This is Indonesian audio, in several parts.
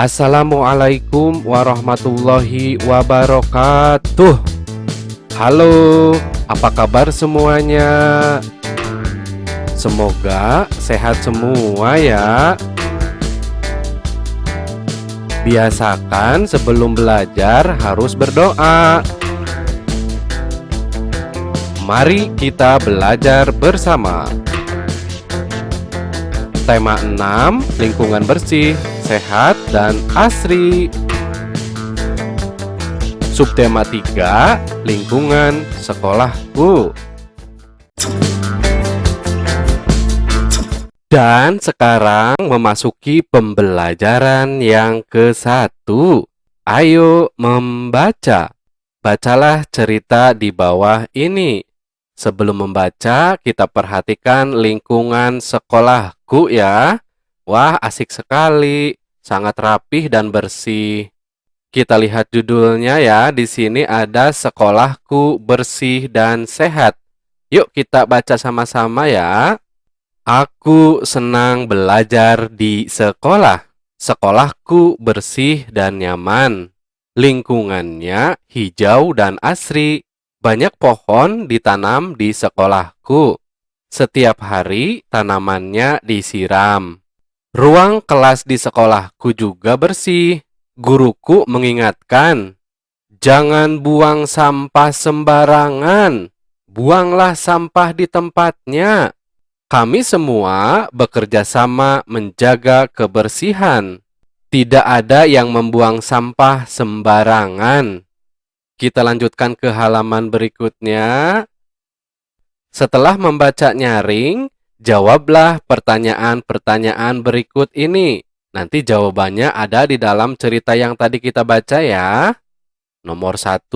Assalamualaikum warahmatullahi wabarakatuh. Halo, apa kabar semuanya? Semoga sehat semua ya. Biasakan sebelum belajar harus berdoa. Mari kita belajar bersama. Tema 6, lingkungan bersih, sehat, dan asri. Subtema 3, lingkungan sekolahku. Dan sekarang memasuki pembelajaran yang ke-1. Ayo membaca. Bacalah cerita di bawah ini. Sebelum membaca, kita perhatikan lingkungan sekolahku ya. Wah, asik sekali. Sangat rapih dan bersih. Kita lihat judulnya ya. Di sini ada sekolahku bersih dan sehat. Yuk kita baca sama-sama ya. Aku senang belajar di sekolah. Sekolahku bersih dan nyaman. Lingkungannya hijau dan asri. Banyak pohon ditanam di sekolahku. Setiap hari tanamannya disiram. Ruang kelas di sekolahku juga bersih. Guruku mengingatkan, jangan buang sampah sembarangan. Buanglah sampah di tempatnya. Kami semua bekerja sama menjaga kebersihan. Tidak ada yang membuang sampah sembarangan. Kita lanjutkan ke halaman berikutnya. Setelah membaca nyaring, jawablah pertanyaan-pertanyaan berikut ini. Nanti jawabannya ada di dalam cerita yang tadi kita baca ya. Nomor 1.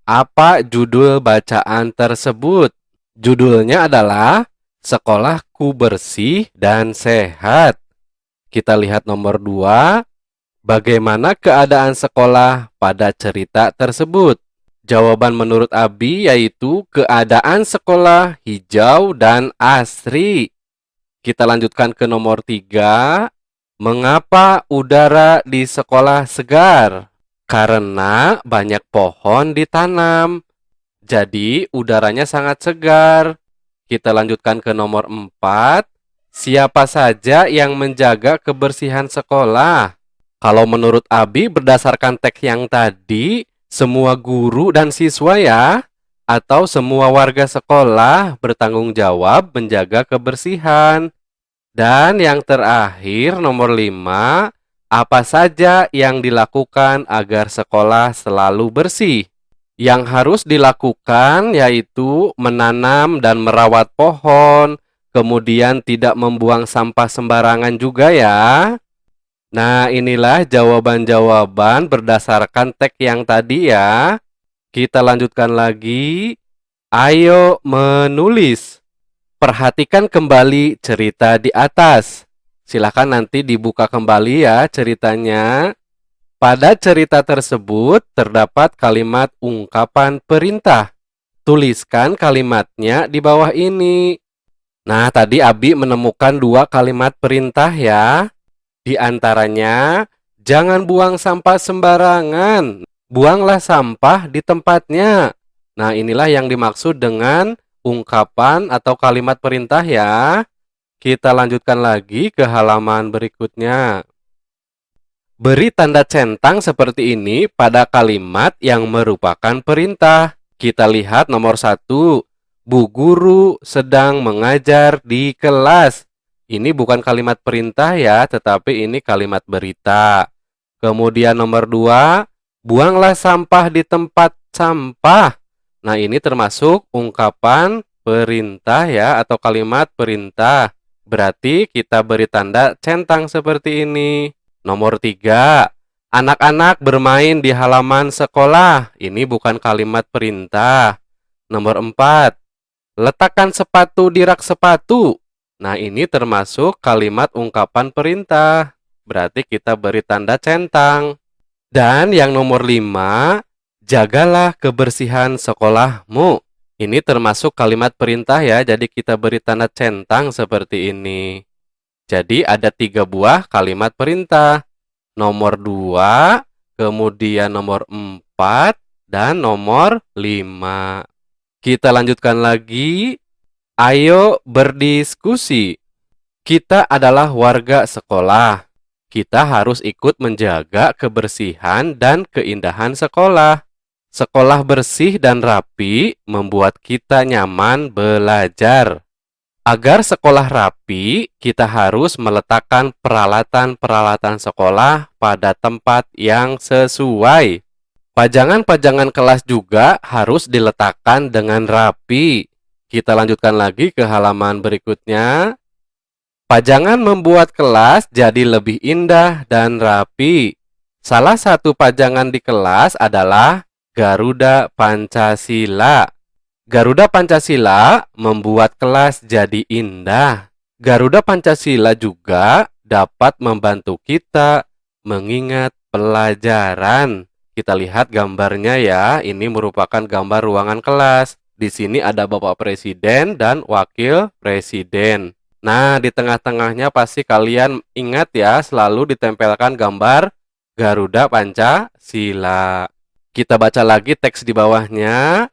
Apa judul bacaan tersebut? Judulnya adalah Sekolahku Bersih dan Sehat. Kita lihat nomor 2. Bagaimana keadaan sekolah pada cerita tersebut? Jawaban menurut Abi yaitu keadaan sekolah hijau dan asri. Kita lanjutkan ke nomor 3. Mengapa udara di sekolah segar? Karena banyak pohon ditanam. Jadi udaranya sangat segar. Kita lanjutkan ke nomor 4. Siapa saja yang menjaga kebersihan sekolah? Kalau menurut Abi berdasarkan teks yang tadi, semua guru dan siswa ya, atau semua warga sekolah bertanggung jawab menjaga kebersihan. Dan yang terakhir nomor 5, apa saja yang dilakukan agar sekolah selalu bersih? Yang harus dilakukan yaitu menanam dan merawat pohon, kemudian tidak membuang sampah sembarangan juga ya. Nah, inilah jawaban-jawaban berdasarkan teks yang tadi ya. Kita lanjutkan lagi. Ayo menulis. Perhatikan kembali cerita di atas. Silakan nanti dibuka kembali ya ceritanya. Pada cerita tersebut terdapat kalimat ungkapan perintah. Tuliskan kalimatnya di bawah ini. Nah, tadi Abi menemukan 2 kalimat perintah ya. Di antaranya, jangan buang sampah sembarangan. Buanglah sampah di tempatnya. Nah, inilah yang dimaksud dengan ungkapan atau kalimat perintah ya. Kita lanjutkan lagi ke halaman berikutnya. Beri tanda centang seperti ini pada kalimat yang merupakan perintah. Kita lihat nomor 1. Bu guru sedang mengajar di kelas. Ini bukan kalimat perintah ya, tetapi ini kalimat berita. Kemudian nomor 2, buanglah sampah di tempat sampah. Nah, ini termasuk ungkapan perintah ya, atau kalimat perintah. Berarti kita beri tanda centang seperti ini. Nomor 3, anak-anak bermain di halaman sekolah. Ini bukan kalimat perintah. Nomor 4, letakkan sepatu di rak sepatu. Nah, ini termasuk kalimat ungkapan perintah. Berarti kita beri tanda centang. Dan yang nomor 5, jagalah kebersihan sekolahmu. Ini termasuk kalimat perintah ya, jadi kita beri tanda centang seperti ini. Jadi ada 3 buah kalimat perintah. nomor 2, kemudian nomor 4, dan nomor 5. Kita lanjutkan lagi. Ayo berdiskusi. Kita adalah warga sekolah. Kita harus ikut menjaga kebersihan dan keindahan sekolah. Sekolah bersih dan rapi membuat kita nyaman belajar. Agar sekolah rapi, kita harus meletakkan peralatan-peralatan sekolah pada tempat yang sesuai. Pajangan-pajangan kelas juga harus diletakkan dengan rapi. Kita lanjutkan lagi ke halaman berikutnya. Pajangan membuat kelas jadi lebih indah dan rapi. Salah satu pajangan di kelas adalah Garuda Pancasila. Garuda Pancasila membuat kelas jadi indah. Garuda Pancasila juga dapat membantu kita mengingat pelajaran. Kita lihat gambarnya ya, ini merupakan gambar ruangan kelas. Di sini ada Bapak Presiden dan Wakil Presiden. Nah, di tengah-tengahnya pasti kalian ingat ya, selalu ditempelkan gambar Garuda Pancasila. Kita baca lagi teks di bawahnya.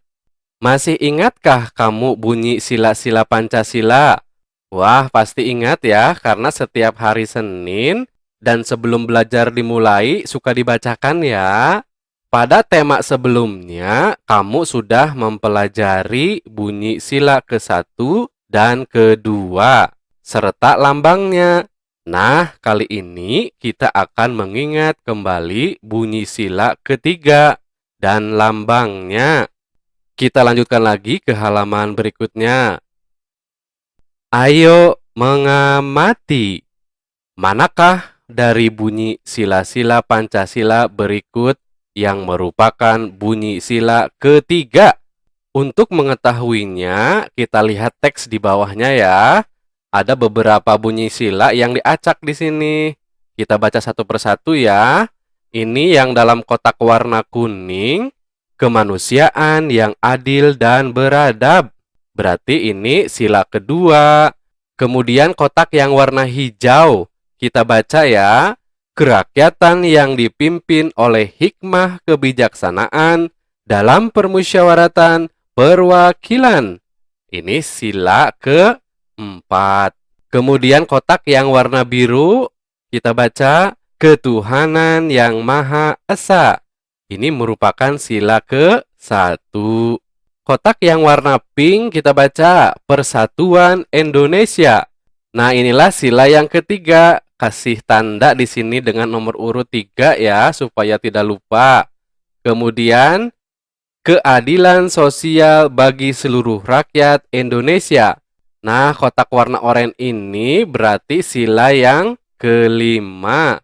Masih ingatkah kamu bunyi sila-sila Pancasila? Wah, pasti ingat ya, karena setiap hari Senin dan sebelum belajar dimulai suka dibacakan ya. Pada tema sebelumnya, kamu sudah mempelajari bunyi sila ke-1 dan ke-2, serta lambangnya. Nah, kali ini kita akan mengingat kembali bunyi sila ke-3 dan lambangnya. Kita lanjutkan lagi ke halaman berikutnya. Ayo mengamati. Manakah dari bunyi sila-sila Pancasila berikut yang merupakan bunyi sila ke-3? Untuk mengetahuinya, kita lihat teks di bawahnya ya. Ada beberapa bunyi sila yang diacak di sini. Kita baca satu persatu ya. Ini yang dalam kotak warna kuning. Kemanusiaan yang adil dan beradab. Berarti ini sila kedua. Kemudian kotak yang warna hijau. Kita baca ya. Kerakyatan yang dipimpin oleh hikmah kebijaksanaan dalam permusyawaratan perwakilan. Ini sila ke-4. Kemudian kotak yang warna biru. Kita baca ketuhanan yang Maha Esa. Ini merupakan sila ke-1. Kotak yang warna pink kita baca Persatuan Indonesia. Nah, inilah sila yang ketiga. Kasih tanda di sini dengan nomor urut 3 ya, supaya tidak lupa. Kemudian, keadilan sosial bagi seluruh rakyat Indonesia. Nah, kotak warna oranye ini berarti sila yang kelima.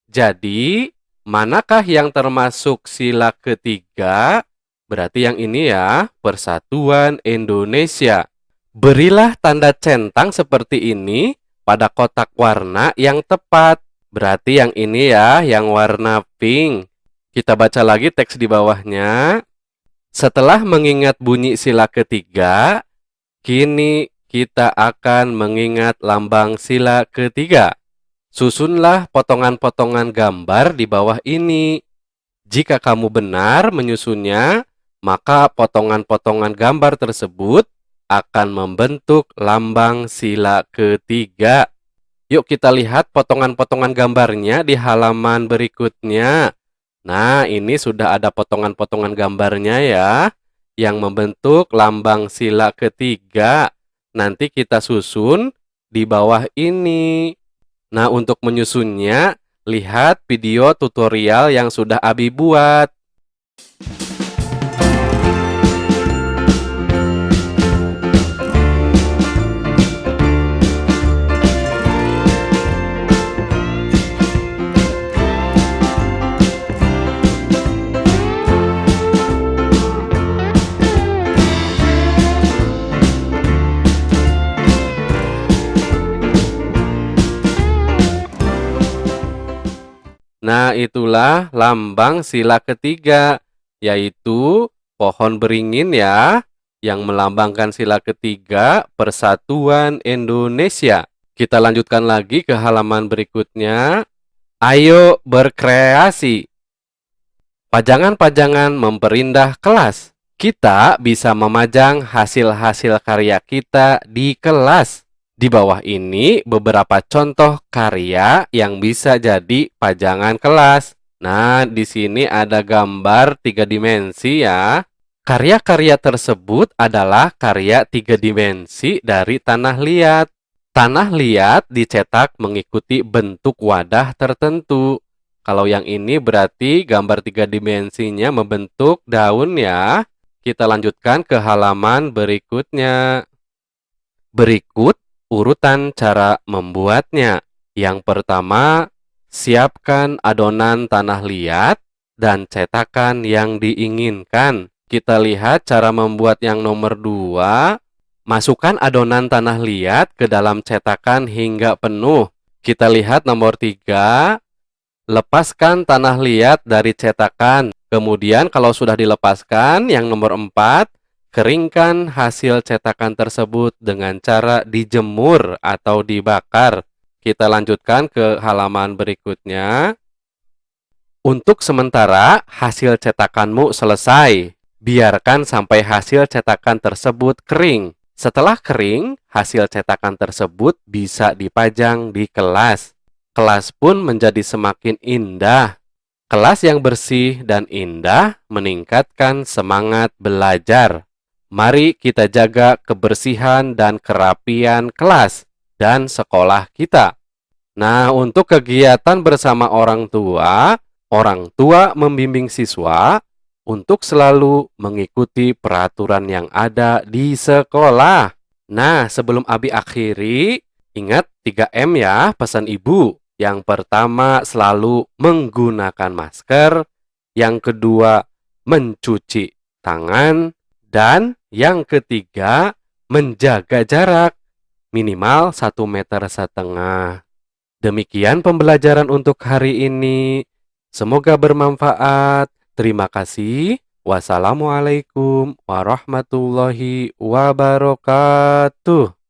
Jadi, manakah yang termasuk sila ketiga? Berarti yang ini ya, Persatuan Indonesia. Berilah tanda centang seperti ini pada kotak warna yang tepat. Berarti yang ini ya, yang warna pink. Kita baca lagi teks di bawahnya. Setelah mengingat bunyi sila ketiga, kini kita akan mengingat lambang sila ketiga. Susunlah potongan-potongan gambar di bawah ini. Jika kamu benar menyusunnya, maka potongan-potongan gambar tersebut akan membentuk lambang sila ketiga. Yuk kita lihat potongan-potongan gambarnya di halaman berikutnya. Nah, ini sudah ada potongan-potongan gambarnya ya, yang membentuk lambang sila ketiga. Nanti kita susun di bawah ini. Nah, untuk menyusunnya, lihat video tutorial yang sudah Abi buat. Nah, itulah lambang sila ketiga, yaitu pohon beringin ya, yang melambangkan sila ketiga Persatuan Indonesia. Kita lanjutkan lagi ke halaman berikutnya. Ayo berkreasi. Pajangan-pajangan memperindah kelas. Kita bisa memajang hasil-hasil karya kita di kelas. Di bawah ini beberapa contoh karya yang bisa jadi pajangan kelas. Nah, di sini ada gambar 3 dimensi ya. Karya-karya tersebut adalah karya 3 dimensi dari tanah liat. Tanah liat dicetak mengikuti bentuk wadah tertentu. Kalau yang ini berarti gambar 3 dimensinya membentuk daun ya. Kita lanjutkan ke halaman berikutnya. Berikut urutan cara membuatnya. Yang pertama, siapkan adonan tanah liat dan cetakan yang diinginkan. Kita lihat cara membuat yang nomor 2. Masukkan adonan tanah liat ke dalam cetakan hingga penuh. Kita lihat nomor 3. Lepaskan tanah liat dari cetakan. Kemudian kalau sudah dilepaskan, yang nomor 4, keringkan hasil cetakan tersebut dengan cara dijemur atau dibakar. Kita lanjutkan ke halaman berikutnya. Untuk sementara, hasil cetakanmu selesai. Biarkan sampai hasil cetakan tersebut kering. Setelah kering, hasil cetakan tersebut bisa dipajang di kelas. Kelas pun menjadi semakin indah. Kelas yang bersih dan indah meningkatkan semangat belajar. Mari kita jaga kebersihan dan kerapian kelas dan sekolah kita. Nah, untuk kegiatan bersama orang tua membimbing siswa untuk selalu mengikuti peraturan yang ada di sekolah. Nah, sebelum Abi akhiri, ingat 3M ya, pesan ibu. Yang pertama, selalu menggunakan masker. Yang kedua, mencuci tangan. Dan yang ketiga, menjaga jarak minimal 1,5 meter. Demikian pembelajaran untuk hari ini. Semoga bermanfaat. Terima kasih. Wassalamualaikum warahmatullahi wabarakatuh.